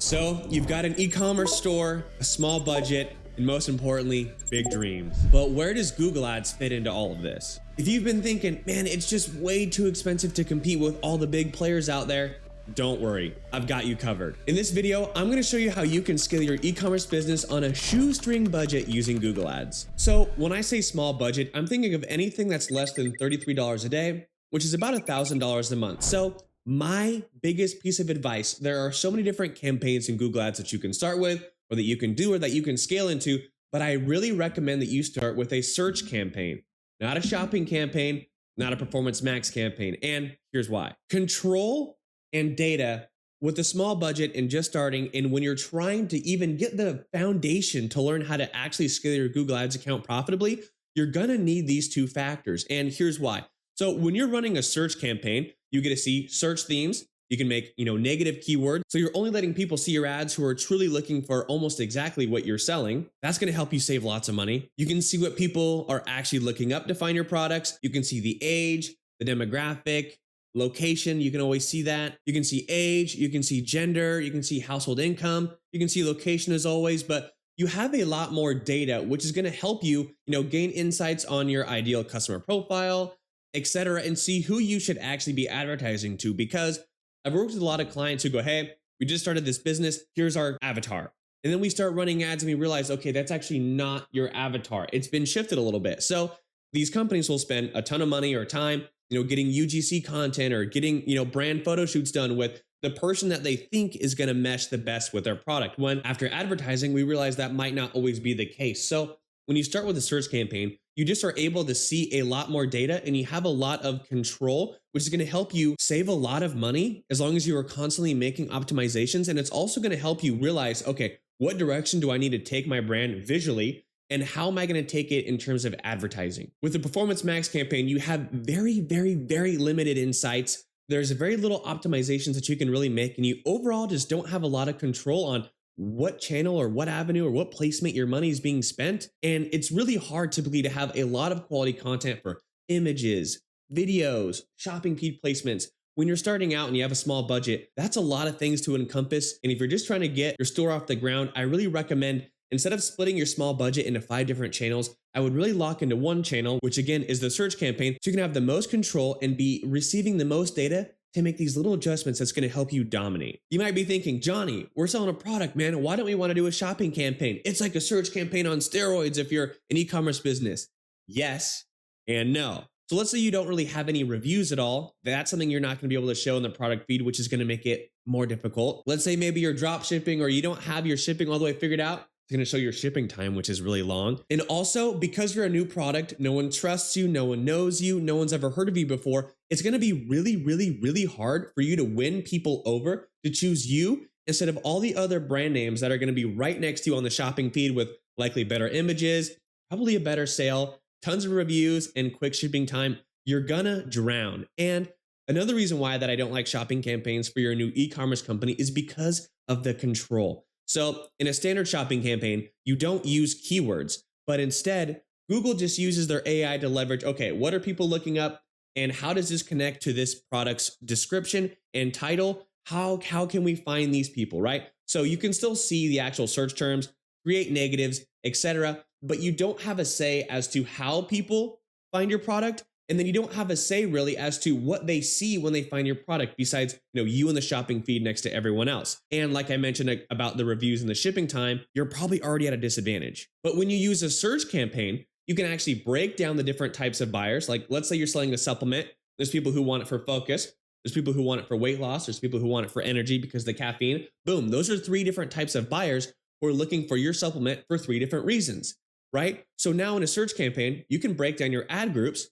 So you've got an e-commerce store, a small budget, and most importantly, big dreams. But where does Google Ads fit into all of this? If you've been thinking, man, it's just way too expensive to compete with all the big players out there, don't worry, I've got you covered. In this video, I'm gonna show you how you can scale your e-commerce business on a shoestring budget using Google Ads. So when I say small budget, I'm thinking of anything that's less than $33 a day, which is about $1,000 a month. So my biggest piece of advice, there are so many different campaigns in Google Ads that you can start with, or that you can do, or that you can scale into, but I really recommend that you start with a search campaign, not a shopping campaign, not a performance max campaign. And here's why. Control and data with a small budget and just starting, and when you're trying to even get the foundation to learn how to actually scale your Google Ads account profitably, you're gonna need these two factors. And here's why. So when you're running a search campaign, you get to see search themes. You can make, negative keywords. So you're only letting people see your ads who are truly looking for almost exactly what you're selling. That's going to help you save lots of money. You can see what people are actually looking up to find your products. You can see the age, the demographic, location. You can always see that. You can see age, you can see gender, you can see household income, you can see location as always, but you have a lot more data, which is going to help you, gain insights on your ideal customer profile, etc., and see who you should actually be advertising to. Because I've worked with a lot of clients who go, hey, we just started this business, here's our avatar. And then we start running ads and we realize, okay, that's actually not your avatar. It's been shifted a little bit. So these companies will spend a ton of money or time, getting UGC content or getting, brand photo shoots done with the person that they think is going to mesh the best with their product. When after advertising, we realize that might not always be the case. So when you start with a search campaign, you just are able to see a lot more data and you have a lot of control, which is going to help you save a lot of money as long as you are constantly making optimizations. And it's also going to help you realize, okay, what direction do I need to take my brand visually? And how am I going to take it in terms of advertising? With the Performance Max campaign, you have very, very, very limited insights. There's very little optimizations that you can really make. And you overall just don't have a lot of control on what channel or what avenue or what placement your money is being spent. And it's really hard typically to have a lot of quality content for images, videos, shopping feed placements. When you're starting out and you have a small budget, that's a lot of things to encompass. And if you're just trying to get your store off the ground, I really recommend, instead of splitting your small budget into 5 different channels, I would really lock into one channel, which again is the search campaign, so you can have the most control and be receiving the most data to make these little adjustments that's going to help you dominate. You might be thinking, Johnny, we're selling a product, man. Why don't we want to do a shopping campaign? It's like a search campaign on steroids if you're an e-commerce business. Yes and no. So let's say you don't really have any reviews at all. That's something you're not going to be able to show in the product feed, which is going to make it more difficult. Let's say maybe you're drop shipping or you don't have your shipping all the way figured out. It's going to show your shipping time, which is really long. And also, because you're a new product, no one trusts you, no one knows you, no one's ever heard of you before. It's going to be really, really, really hard for you to win people over to choose you instead of all the other brand names that are going to be right next to you on the shopping feed with likely better images, probably a better sale, tons of reviews, and quick shipping time. You're gonna drown. And another reason why that I don't like shopping campaigns for your new e-commerce company is because of the control. So in a standard shopping campaign, you don't use keywords, but instead Google just uses their AI to leverage, okay, what are people looking up and how does this connect to this product's description and title? How can we find these people, right? So you can still see the actual search terms, create negatives, etc., but you don't have a say as to how people find your product. And then you don't have a say really as to what they see when they find your product besides, you in the shopping feed next to everyone else. And like I mentioned about the reviews and the shipping time, you're probably already at a disadvantage. But when you use a search campaign, you can actually break down the different types of buyers. Like let's say you're selling a supplement. There's people who want it for focus. There's people who want it for weight loss. There's people who want it for energy because of the caffeine. Boom. Those are 3 different types of buyers who are looking for your supplement for 3 different reasons, right? So now in a search campaign, you can break down your ad groups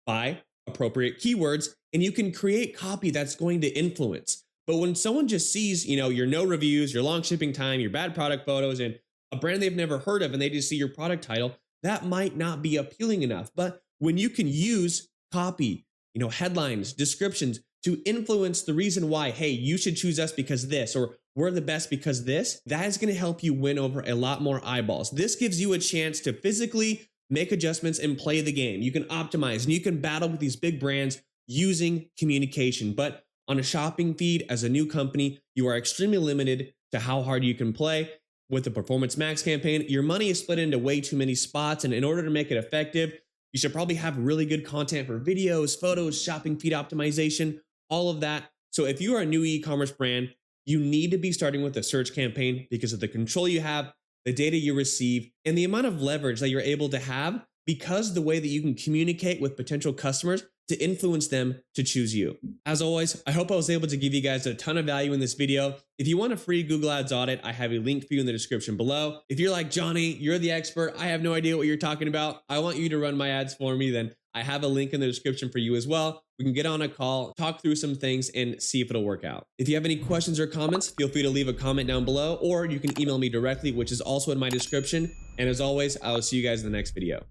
by appropriate keywords, and you can create copy that's going to influence. But when someone just sees, your no reviews, your long shipping time, your bad product photos, and a brand they've never heard of, and they just see your product title, that might not be appealing enough. But when you can use copy, headlines, descriptions to influence the reason why, hey, you should choose us because this, or we're the best because this, that is going to help you win over a lot more eyeballs. This gives you a chance to physically make adjustments and play the game. You can optimize and you can battle with these big brands using communication. But on a shopping feed as a new company, you are extremely limited to how hard you can play. With the Performance Max campaign, your money is split into way too many spots, and in order to make it effective, you should probably have really good content for videos, photos, shopping feed optimization, all of that. So if you are a new e-commerce brand, you need to be starting with a search campaign because of the control you have, the data you receive, and the amount of leverage that you're able to have because of the way that you can communicate with potential customers to influence them to choose you. As always, I hope I was able to give you guys a ton of value in this video. If you want a free Google Ads audit, I have a link for you in the description below. If you're like, Johnny, you're the expert, I have no idea what you're talking about, I want you to run my ads for me, then I have a link in the description for you as well. We can get on a call, talk through some things, and see if it'll work out. If you have any questions or comments, feel free to leave a comment down below, or you can email me directly, which is also in my description. And as always, I will see you guys in the next video.